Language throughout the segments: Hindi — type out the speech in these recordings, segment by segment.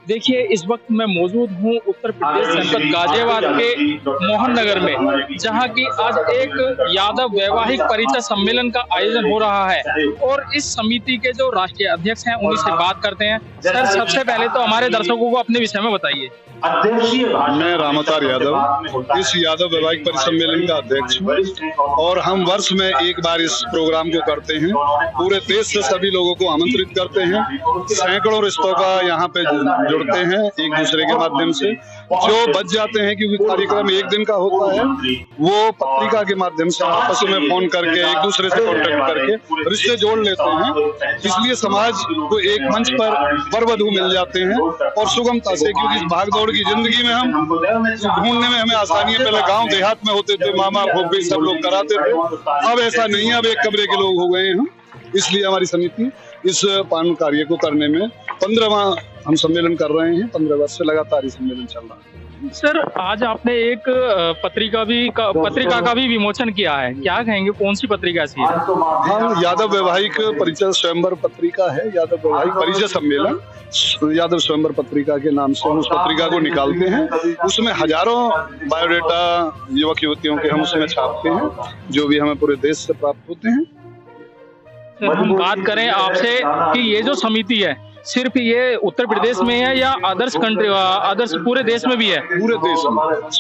देखिए, इस वक्त मैं मौजूद हूँ उत्तर प्रदेश जनपद गाजियाबाद के मोहन नगर में, जहाँ की आज एक यादव वैवाहिक परिचय सम्मेलन का आयोजन हो रहा है और इस समिति के जो राष्ट्रीय अध्यक्ष हैं उन्हीं से बात करते हैं। सर, सबसे पहले तो हमारे दर्शकों को अपने विषय में बताइए। मैं रामावतार यादव इस यादव वैवाहिक परिसम्मेलन का अध्यक्ष हूँ और हम वर्ष में एक बार इस प्रोग्राम को करते हैं। पूरे देश से सभी लोगों को आमंत्रित करते हैं। सैकड़ों रिश्तों का यहाँ पे जुड़ते हैं एक दूसरे के माध्यम से। जो बच जाते हैं, क्योंकि कार्यक्रम एक दिन का होता है, वो पत्रिका के माध्यम से आपस में फोन करके एक दूसरे से कॉन्टेक्ट करके रिश्ते जोड़ लेते हैं। इसलिए समाज को एक मंच पर वर वधू मिल जाते हैं और सुगमता से, क्योंकि इस भागदौड़ की जिंदगी में हम ढूंढने में हमें आसानी है। पहले गांव देहात में होते थे, मामा फूफी सब लोग कराते थे, अब ऐसा नहीं है। अब एक कमरे के लोग हो गए हैं। इसलिए हमारी समिति इस पावन कार्य को करने में 15वां हम सम्मेलन कर रहे हैं। 15 वर्ष से लगातार ये सम्मेलन चल रहा है। सर, आज आपने एक पत्रिका का भी विमोचन किया है, क्या कहेंगे, कौन सी पत्रिका ऐसी है? हम यादव वैवाहिक परिचय स्वयंवर पत्रिका है, यादव वैवाहिक परिचय सम्मेलन यादव स्वयंवर पत्रिका के नाम से हम उस पत्रिका को निकालते हैं। उसमें हजारों बायोडाटा युवक युवतियों के हम उसमें छापते हैं, जो भी हमें पूरे देश से प्राप्त होते हैं। सर, हम बात करें आपसे कि ये जो समिति है सिर्फ ये उत्तर प्रदेश में है या अदर्स पूरे देश में भी है?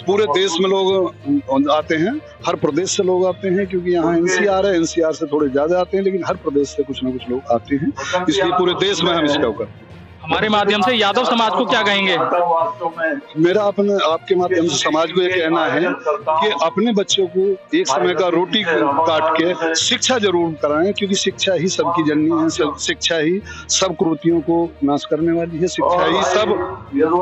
पूरे देश में लोग आते हैं, हर प्रदेश से लोग आते हैं, क्योंकि यहाँ एनसीआर है, एनसीआर से थोड़े ज्यादा आते हैं, लेकिन हर प्रदेश से कुछ ना कुछ लोग आते हैं। इसलिए पूरे देश में हम इसका करते हैं। हमारे माध्यम से यादव समाज को क्या कहेंगे? मेरा आपके माध्यम से समाज को ये कहना है कि अपने बच्चों को एक समय का रोटी काट के शिक्षा जरूर कराएं, क्योंकि शिक्षा ही सबकी जननी है। शिक्षा ही सब कुरीतियों को नाश करने वाली है। शिक्षा ही सब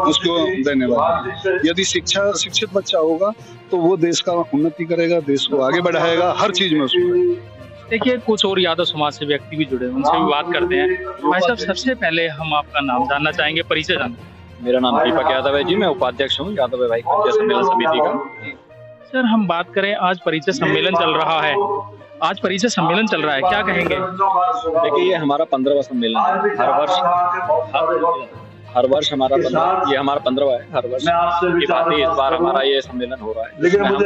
उसको देने वाली है। यदि शिक्षित बच्चा होगा तो वो देश का उन्नति करेगा, देश को आगे बढ़ाएगा, हर चीज में उसको। देखिए, कुछ और यादव समाज से व्यक्ति भी जुड़े हैं, उनसे भी बात करते हैं। भाई साहब, सबसे पहले हम आपका नाम जानना चाहेंगे, परिचय जानना। मेरा नाम दीपक यादव है जी, मैं उपाध्यक्ष हूँ यादव वैवाहिक परिचय सम्मेलन समिति का। सर, हम बात करें, आज परिचय सम्मेलन चल रहा है, क्या कहेंगे? देखिए, ये हमारा 15वां सम्मेलन है। हर वर्ष हमारा ये हमारा 15वां है। हर वर्ष की बात इस बार हमारा ये सम्मेलन हो रहा है, जिसमें हम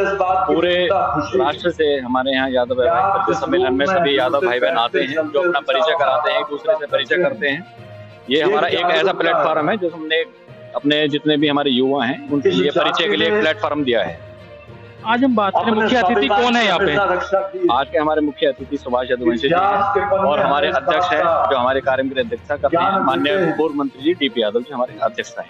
पूरे राष्ट्र से हमारे यहाँ यादव वैवाहिक परिचय सम्मेलन में सभी यादव भाई बहन आते हैं, जो अपना परिचय कराते हैं, एक दूसरे से परिचय करते हैं। ये हमारा एक ऐसा प्लेटफॉर्म है जो हमने अपने जितने भी हमारे युवा हैं उनके लिए परिचय के लिए एक प्लेटफॉर्म दिया है। आज हम बात करें, मुख्य अतिथि कौन है यहाँ पे? आज के हमारे मुख्य अतिथि सुभाष यदुवंशी जी हैं और हमारे अध्यक्ष हैं, जो हमारे कार्यक्रम की अध्यक्षता करते हैं, माननीय पूर्व मंत्री जी डीपी यादव जी हमारे अध्यक्षता है।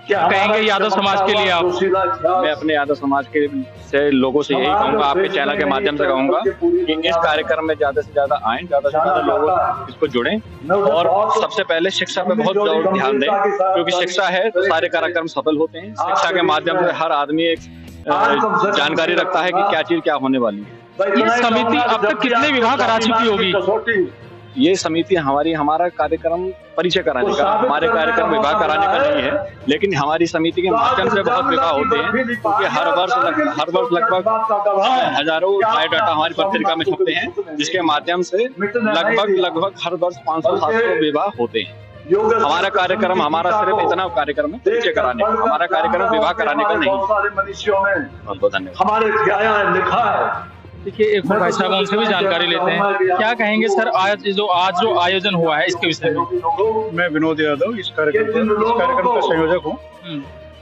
क्या कहेंगे यादव समाज के लिए आप? मैं अपने यादव समाज के से लोगों से यही कहूँगा, आपके चैनल के माध्यम से कहूँगा कि इस कार्यक्रम में ज्यादा से ज्यादा आएं, ज्यादा से ज्यादा लोग इसको जुड़ें और सबसे पहले शिक्षा पे बहुत ध्यान दें, क्योंकि शिक्षा है तो सारे कार्यक्रम सफल होते हैं। शिक्षा के माध्यम से हर आदमी एक जानकारी रखता है कि क्या चीज क्या होने वाली है। ये समिति अब तक कितने विवाह करा चुकी होगी? ये समिति हमारा कार्यक्रम परिचय कराने का, हमारे कार्यक्रम विवाह कराने का नहीं है, लेकिन हमारी समिति के माध्यम से बहुत विवाह होते हैं, क्योंकि हर वर्ष लगभग हजारों बायोडाटा हमारी पत्रिका में छपते हैं, जिसके माध्यम से लगभग हर वर्ष 500-700 विवाह होते हैं। हमारा कार्यक्रम, हमारा सिर्फ इतना कार्यक्रम है परिचय कराने का, हमारा कार्यक्रम विवाह कराने का नहीं। बहुत बहुत धन्यवाद। देखिए, एक भाई साहब उनसे भी जानकारी लेते हैं, क्या कहेंगे सर आज जो आयोजन हुआ है इसके विषय में? मैं विनोद यादव इस कार्यक्रम का संयोजक हूँ।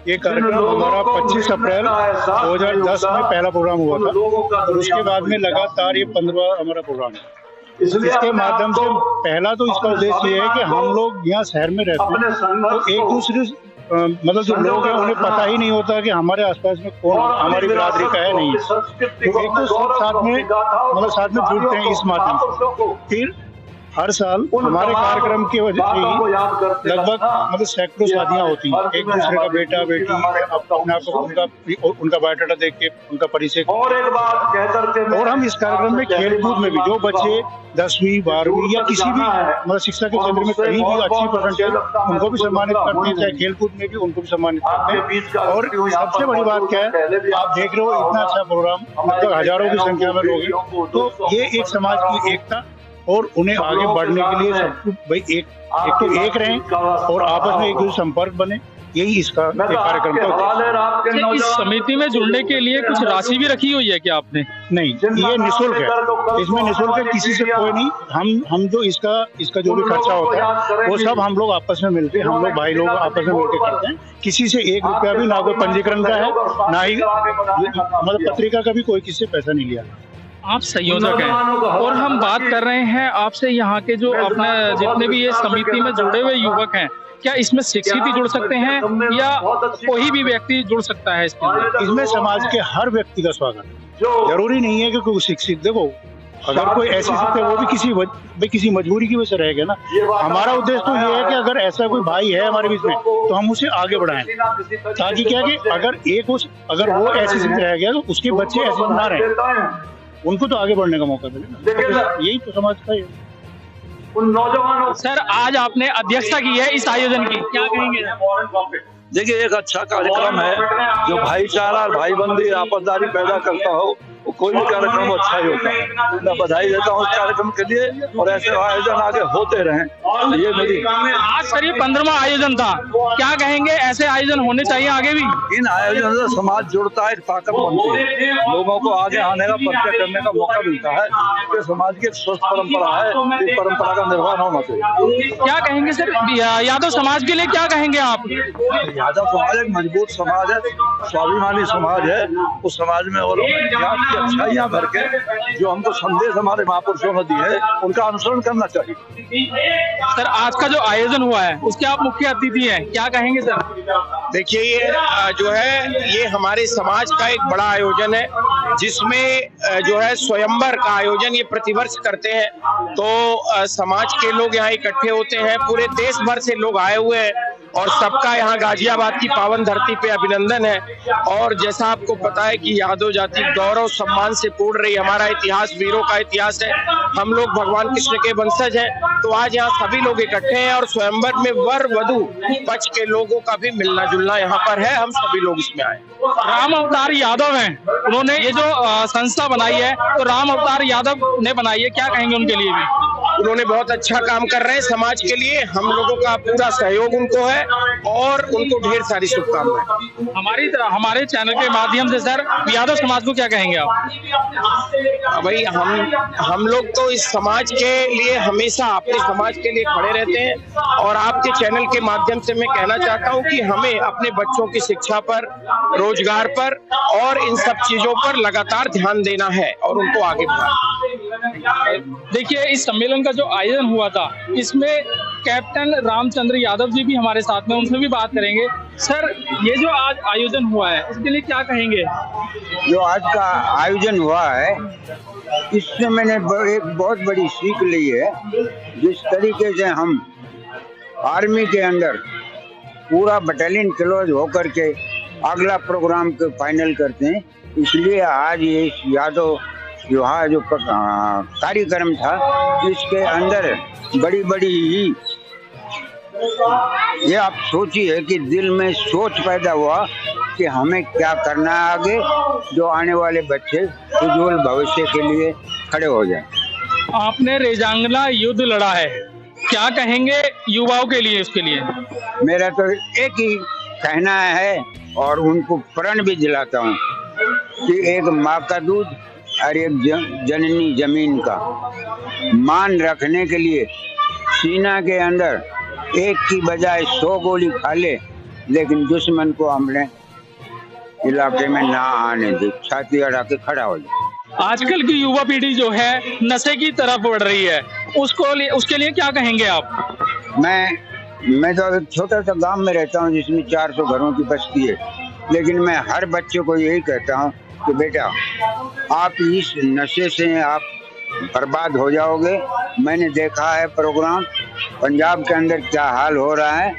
ये कार्यक्रम हमारा 25 अप्रैल 2010 में पहला प्रोग्राम हुआ था और उसके बाद में लगातार ये 15वां हमारा प्रोग्राम है। इसके माध्यम से पहला तो इसका उद्देश्य ये है कि हम लोग यहाँ शहर में रहते हैं, तो एक दूसरे मतलब जो लोग हैं उन्हें पता ही नहीं होता कि हमारे आसपास में कौन हमारी बिरादरी का है, नहीं है। तो एक तो सब साथ में जुड़ते हैं इस माध्यम से। फिर हर साल हमारे कार्यक्रम की वजह से ही लगभग सैकड़ों शादियां होती हैं। एक दूसरे का बेटा बेटी उनका बायोडाटा देख के उनका परिचय। और हम इस कार्यक्रम में खेलकूद में भी जो बच्चे 10वीं 12वीं या किसी भी शिक्षा के क्षेत्र में कहीं भी अच्छी परसेंटेज, उनको भी सम्मानित करते हैं, चाहे खेलकूद में भी उनको भी सम्मानित करते हैं। और सबसे बड़ी बात क्या है, आप देख रहे हो इतना अच्छा प्रोग्राम, लगभग हजारों की संख्या में लोग हैं। तो ये एक समाज की एकता और उन्हें आगे बढ़ने के लिए सबको भाई एक तो एक रहें और आपस में एक दूसरे संपर्क बने, यही इसका कार्यक्रम का उद्देश्य है। इस समिति में जुड़ने के लिए कुछ राशि भी रखी हुई है क्या आपने? नहीं, ये निःशुल्क है, इसमें निःशुल्क है, किसी से कोई नहीं। हम जो इसका जो भी खर्चा होता है वो सब हम लोग आपस में मिलते हैं, हम लोग भाई लोग आपस में मिलकर करते हैं। किसी से 1 रुपया भी, ना कोई पंजीकरण का है, ना ही मतलब पत्रिका का भी कोई किसी से पैसा नहीं लिया। आप संयोजक हैं और हम बात कर रहे हैं आपसे यहाँ के जो अपने जितने भी ये समिति में जुड़े हुए युवक हैं, क्या इसमें शिक्षित ही जुड़ सकते हैं या कोई भी व्यक्ति जुड़ सकता है इसमें समाज के हर व्यक्ति का स्वागत है। जरूरी नहीं है कि कोई शिक्षित, देखो अगर कोई ऐसी स्थिति है वो भी किसी मजबूरी की वजह से रहेगा ना। हमारा उद्देश्य तो ये है कि अगर ऐसा कोई भाई है हमारे बीच में तो हम उसे आगे बढ़ाएं, ताकि क्या कि अगर वो ऐसी स्थिति रह गया तो उसके बच्चे ऐसे ना रहे, उनको तो आगे बढ़ने का मौका मिले ना। यही तो समाज का है। सर, आज आपने अध्यक्षता की है इस आयोजन की, क्या कहेंगे? देखिए, एक अच्छा कार्यक्रम है जो भाईचारा और भाईबंदी आपसदारी पैदा करता हो, कोई भी कार्यक्रम अच्छा ही होता है। मैं बधाई देता हूँ इस कार्यक्रम के लिए और ऐसे आयोजन आगे होते रहें। ये मेरी आज सर ये 15वां आयोजन था, क्या कहेंगे ऐसे आयोजन होने चाहिए आगे भी? इन आयोजन से समाज जुड़ता है, एक ताकत बनती है, लोगों को आगे आने का, परिचय करने का मौका मिलता है। ये समाज की एक स्वस्थ परंपरा है, इस परंपरा का निर्वहन होना चाहिए। क्या कहेंगे सर यादव समाज के लिए, क्या कहेंगे आप? यादव समाज एक मजबूत समाज है, स्वाभिमानी समाज है। उस समाज में और अच्छाइयाँ भर के जो हमको संदेश हमारे महापुरुषों ने दिए है, उनका अनुसरण करना चाहिए। सर, आज का जो आयोजन हुआ है उसके आप मुख्य अतिथि हैं, क्या कहेंगे सर? देखिए, ये जो है ये हमारे समाज का एक बड़ा आयोजन है, जिसमें जो है स्वयंवर का आयोजन ये प्रतिवर्ष करते हैं। तो समाज के लोग यहाँ इकट्ठे होते हैं, पूरे देश भर से लोग आए हुए हैं और सबका यहाँ गाजियाबाद की पावन धरती पे अभिनंदन है। और जैसा आपको पता है कि यादव जाति गौरव सम्मान से पूर्ण रही, हमारा इतिहास वीरों का इतिहास है, हम लोग भगवान कृष्ण के वंशज हैं। तो आज यहाँ सभी लोग इकट्ठे हैं और स्वयंवर में वर वधु पक्ष के लोगों का भी मिलना जुलना यहाँ पर है, हम सभी लोग इसमें आए। राम अवतार यादव हैं, उन्होंने ये जो संस्था बनाई है तो राम अवतार यादव ने बनाई है, क्या कहेंगे उनके लिए भी? उन्होंने बहुत अच्छा काम कर रहे हैं समाज के लिए, हम लोगों का पूरा सहयोग उनको है और उनको ढेर सारी शुभकामनाएं। हमारे चैनल के माध्यम से सर यादव समाज को क्या कहेंगे आप? भाई, हम लोग तो इस समाज के लिए हमेशा अपने समाज के लिए खड़े रहते हैं और आपके चैनल के माध्यम से मैं कहना चाहता हूं कि हमें अपने बच्चों की शिक्षा पर, रोजगार पर और इन सब चीजों पर लगातार ध्यान देना है और उनको आगे बढ़ाना। देखिए, इस सम्मेलन का जो आयोजन हुआ था इसमें कैप्टन रामचंद्र यादव जी भी हमारे साथ में, उनसे भी बात करेंगे। सर, ये जो आज आयोजन हुआ है इसके लिए क्या कहेंगे? जो आज का आयोजन हुआ है इससे मैंने एक बहुत बड़ी सीख ली है। जिस तरीके से हम आर्मी के अंदर पूरा बटालियन क्लोज होकर के अगला प्रोग्राम को फाइनल करते हैं, इसलिए आज ये यादव जो कार्यक्रम था इसके अंदर बड़ी ही ये आप सोचिए कि दिल में सोच पैदा हुआ कि हमें क्या करना है आगे, जो आने वाले बच्चे उज्जवल भविष्य के लिए खड़े हो जाए। आपने रेजांगना युद्ध लड़ा है, क्या कहेंगे युवाओं के लिए? उसके लिए मेरा तो एक ही कहना है और उनको प्रण भी दिलाता हूँ कि एक माँ का दूध और एक जननी जमीन का मान रखने के लिए सीना के अंदर एक की बजाय 100 गोली खा ले, लेकिन दुश्मन को हमने इलाके में ना आने दे, छाती अड़ा के खड़ा हो जाए। आजकल की युवा पीढ़ी जो है नशे की तरफ बढ़ रही है, उसके लिए क्या कहेंगे आप? मैं तो एक छोटा सा गांव में रहता हूं जिसमें 400 घरों की बस्ती है, लेकिन मैं हर बच्चे को यही कहता हूं कि बेटा आप इस नशे से आप बर्बाद हो जाओगे। मैंने देखा है प्रोग्राम पंजाब के अंदर क्या हाल हो रहा है,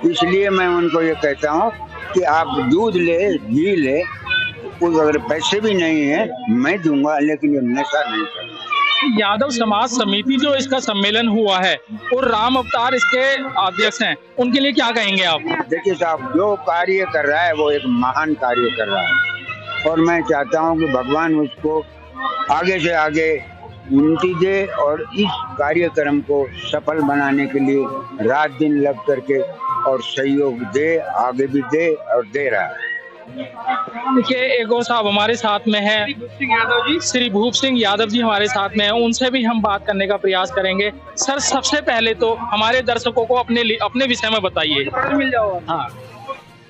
इसलिए मैं उनको ये कहता हूँ कि आप दूध ले, घी ले, अगर पैसे भी नहीं है मैं दूंगा, लेकिन ये नशा नहीं करना। यादव समाज समिति जो इसका सम्मेलन हुआ है और राम अवतार इसके अध्यक्ष हैं, उनके लिए क्या कहेंगे आप? देखिए साहब, जो कार्य कर रहा है वो एक महान कार्य कर रहा है और मैं चाहता हूँ कि भगवान उसको आगे से आगे विनती दे और इस कार्यक्रम को सफल बनाने के लिए रात दिन लग करके और सहयोग दे, आगे भी दे और दे रहा है। देखिए एक और साहब हमारे साथ में है, श्री भूप सिंह यादव जी हमारे साथ में हैं, उनसे भी हम बात करने का प्रयास करेंगे। सर सबसे पहले तो हमारे दर्शकों को अपने विषय में बताइए। मिल जाओ। हाँ,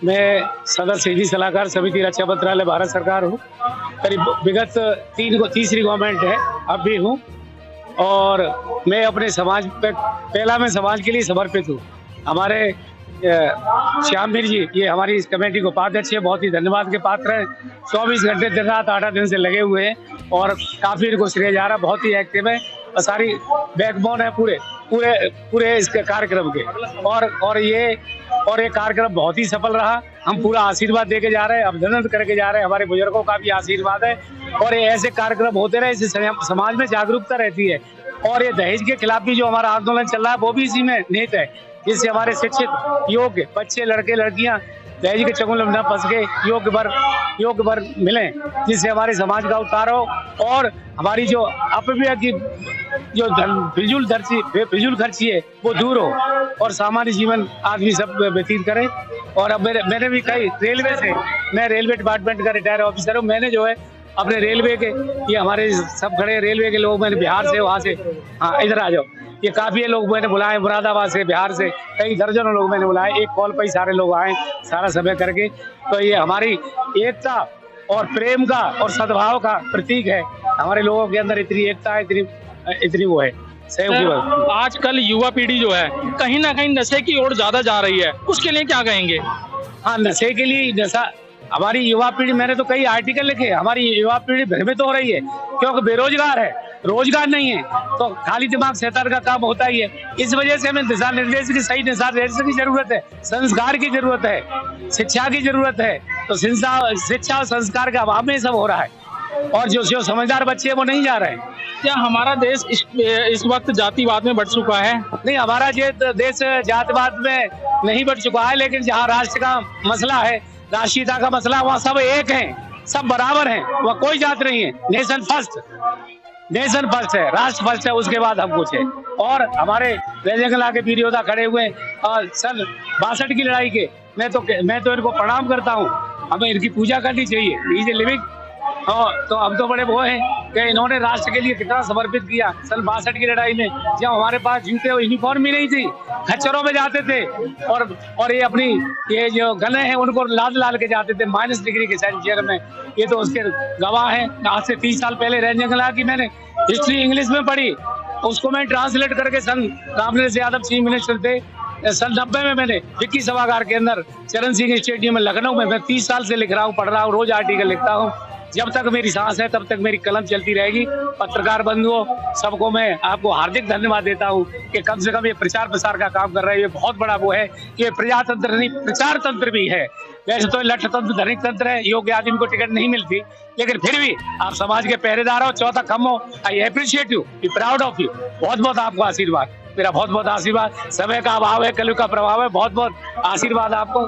मैं सदर सीधी सलाहकार समिति रक्षा मंत्रालय भारत सरकार हूँ। करीब विगत तीसरी गवर्नमेंट है, अब भी हूँ, और मैं अपने समाज पे पहला मैं समाज के लिए समर्पित हूँ। हमारे श्यामवीर जी ये हमारी इस कमेटी को उपाध्यक्ष है, बहुत ही धन्यवाद के पात्र हैं। 24 घंटे दिन रात 8 दिन से लगे हुए हैं और काफी इनको श्रेय जा रहा, बहुत ही एक्टिव है और सारी बैकबोन है पूरे इस कार्यक्रम के। और ये कार्यक्रम बहुत ही सफल रहा। हम पूरा आशीर्वाद देके जा रहे हैं, अभिनंदन करके जा रहे हैं। हमारे बुजुर्गों का भी आशीर्वाद है और ये ऐसे कार्यक्रम होते रहे, इससे समाज में जागरूकता रहती है। और ये दहेज के खिलाफ भी जो हमारा आंदोलन चल रहा है वो भी इसी में निहित है, जिससे हमारे शिक्षित योग्य बच्चे, लड़के लड़कियां दहेज के चंगुल में न फंस के योग्य वर्ग मिले, जिससे हमारे समाज का उद्धार हो और हमारी जो अपव्यय की जो फिजूल खर्ची है वो दूर हो और सामान्य जीवन आदमी सब व्यतीत करे। और अब मैंने भी कई रेलवे से, मैं रेलवे डिपार्टमेंट का रिटायर ऑफिसर हूँ। मैंने जो है अपने रेलवे के, ये हमारे सब खड़े रेलवे के लोग, मैंने बिहार से, वहाँ से, हाँ इधर आ जाओ, ये काफी लोग मैंने बुलाए, मुरादाबाद से, बिहार से कई दर्जनों लोग मैंने बुलाए। एक कॉल पर ही सारे लोग आए, सारा समय करके। तो ये हमारी एकता और प्रेम का और सद्भाव का प्रतीक है। हमारे लोगों के अंदर इतनी एकता है, इतनी वो है सहयोग। आजकल युवा पीढ़ी जो है कहीं ना कहीं नशे की ओर ज्यादा जा रही है, उसके लिए क्या कहेंगे? हाँ, नशे के लिए, नशा हमारी युवा पीढ़ी, मैंने तो कई आर्टिकल लिखे, हमारी युवा पीढ़ी भ्रमित हो रही है क्योंकि बेरोजगार है, रोजगार नहीं है, तो खाली दिमाग शैतान का काम होता ही है। इस वजह से हमें दिशा निर्देश की, सही दिशा निर्देश की जरूरत है, संस्कार की जरूरत है, शिक्षा की जरूरत है। तो शिक्षा और संस्कार के अभाव में सब हो रहा है और जो समझदार बच्चे हैं वो नहीं जा रहे हैं। क्या हमारा देश इस वक्त जातिवाद में बढ़ चुका है? नहीं, हमारा देश जातिवाद में नहीं बढ़ चुका है, लेकिन जहाँ राष्ट्र का मसला है, राष्ट्रीयता का मसला, वहाँ सब एक हैं, सब बराबर हैं, वहाँ कोई जात नहीं है। नेशन फर्स्ट है, राष्ट्र फर्स्ट है, उसके बाद हम कुछ है। और हमारे रेजंगला के वीर योद्धा खड़े हुए और सन 62 की लड़ाई के, मैं तो इनको प्रणाम करता हूँ, हमें इनकी पूजा करनी चाहिए। Is a living. तो हम तो बड़े वो हैं कि इन्होंने राष्ट्र के लिए कितना समर्पित किया। सन 62 की लड़ाई में जब हमारे पास जूते और यूनिफॉर्म भी नहीं थी, खच्चरों में जाते थे और ये अपनी ये जो गले हैं उनको लाल के जाते थे -डिग्री के सेल्सियस में। ये तो उसके गवाह हैं। आज से 30 साल पहले रेंजंगला की मैंने हिस्ट्री इंग्लिश में पढ़ी, उसको मैं ट्रांसलेट करके सन रामनिवास यादव चीफ मिनिस्टर थे, सन 90 में मैंने विक्की सभागार के अंदर चरण सिंह स्टेडियम में लखनऊ में, मैं 30 साल से लिख रहा हूँ, पढ़ रहा हूँ, रोज आर्टिकल लिखता हूँ। जब तक मेरी सांस है तब तक मेरी कलम चलती रहेगी। पत्रकार बंधुओं सबको मैं आपको हार्दिक धन्यवाद देता हूँ कि कम से कम ये प्रचार प्रसार का काम कर रहे हैं। ये बहुत बड़ा वो है कि ये प्रजातंत्र नहीं, प्रचार तंत्र भी है। वैसे तो लठ तंत्र, धनिक तंत्र है, योग्य आदमी को टिकट नहीं मिलती, लेकिन फिर भी आप समाज के पहरेदार हो, चौथा खम्भ हो। I appreciate you, be proud of you. बहुत बहुत आपको आशीर्वाद, मेरा बहुत बहुत आशीर्वाद। समय का अभाव है, कलयुग का प्रभाव है, बहुत बहुत आशीर्वाद आपको।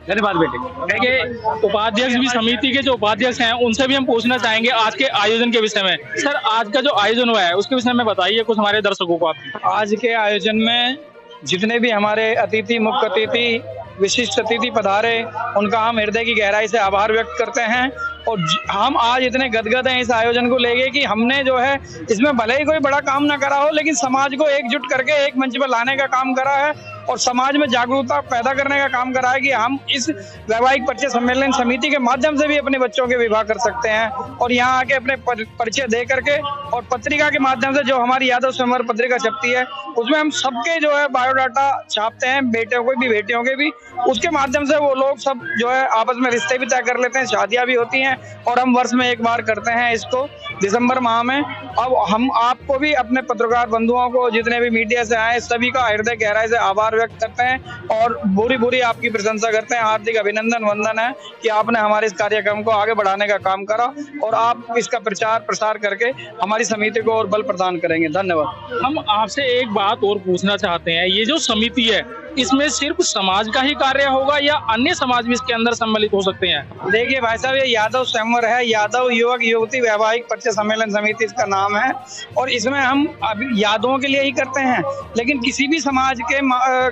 धन्यवाद बेटे। देखिए उपाध्यक्ष भी, समिति के जो उपाध्यक्ष हैं उनसे भी हम पूछना चाहेंगे आज के आयोजन के विषय में। सर आज का जो आयोजन हुआ है उसके विषय में बताइए कुछ हमारे दर्शकों को आप। आज के आयोजन में जितने भी हमारे अतिथि, मुख्य अतिथि, विशिष्ट अतिथि पधारे, उनका हम हृदय की गहराई से आभार व्यक्त करते हैं। और हम आज इतने गदगद हैं इस आयोजन को लेके कि हमने जो है इसमें भले ही कोई बड़ा काम ना करा हो, लेकिन समाज को एकजुट करके एक मंच पर लाने का काम करा है और समाज में जागरूकता पैदा करने का काम करा है कि हम इस वैवाहिक परिचय सम्मेलन समिति के माध्यम से भी अपने बच्चों के विवाह कर सकते हैं। और यहाँ आके अपने परिचय दे करके और पत्रिका के माध्यम से जो हमारी यादव स्वयंवर पत्रिका छपती है उसमें हम सबके जो है बायोडाटा छापते हैं, बेटियों को भी बेटियों के भी। उसके माध्यम से वो लोग सब जो है आपस में रिश्ते भी तय कर लेते हैं, शादियां भी होती हैं। और हम वर्ष में एक बार करते हैं इसको, दिसंबर माह में। अब हम आपको भी, अपने पत्रकार बंधुओं को, जितने भी मीडिया से आए, सभी का हृदय गहराई से आभार व्यक्त करते हैं और बुरी आपकी प्रशंसा करते हैं। हार्दिक अभिनंदन वंदन है कि आपने हमारे इस कार्यक्रम को आगे बढ़ाने का काम करा और आप इसका प्रचार प्रसार करके हमारी समिति को और बल प्रदान करेंगे। धन्यवाद। हम आपसे एक बात और पूछना चाहते हैं, ये जो समिति है इसमें सिर्फ समाज का ही कार्य होगा या अन्य समाज भी इसके अंदर सम्मिलित हो सकते हैं? देखिए भाई साहब, ये यादव स्वयंवर है, यादव युवक युवती वैवाहिक परिचय सम्मेलन समिति इसका नाम है। और इसमें हम अभी यादवों के लिए ही करते हैं, लेकिन किसी भी समाज के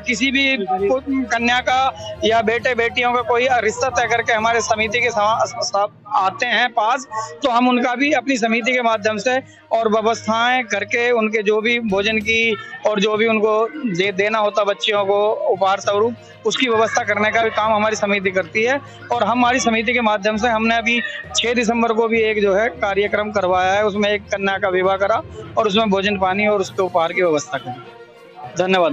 किसी भी कन्या का या बेटे बेटियों का कोई रिश्ता तय करके हमारे समिति के आते हैं पास, तो हम उनका भी अपनी समिति के माध्यम से और व्यवस्थाएं करके उनके जो भी भोजन की और जो भी उनको देना होता बच्चियों को उपहार स्वरूप, उसकी व्यवस्था करने का भी काम हमारी समिति करती है। और हमारी समिति के माध्यम से हमने अभी 6 दिसंबर को भी एक जो है कार्यक्रम करवाया है, उसमें एक कन्या का विवाह करा और उसमें भोजन पानी और उसके उपहार की व्यवस्था करी। धन्यवाद।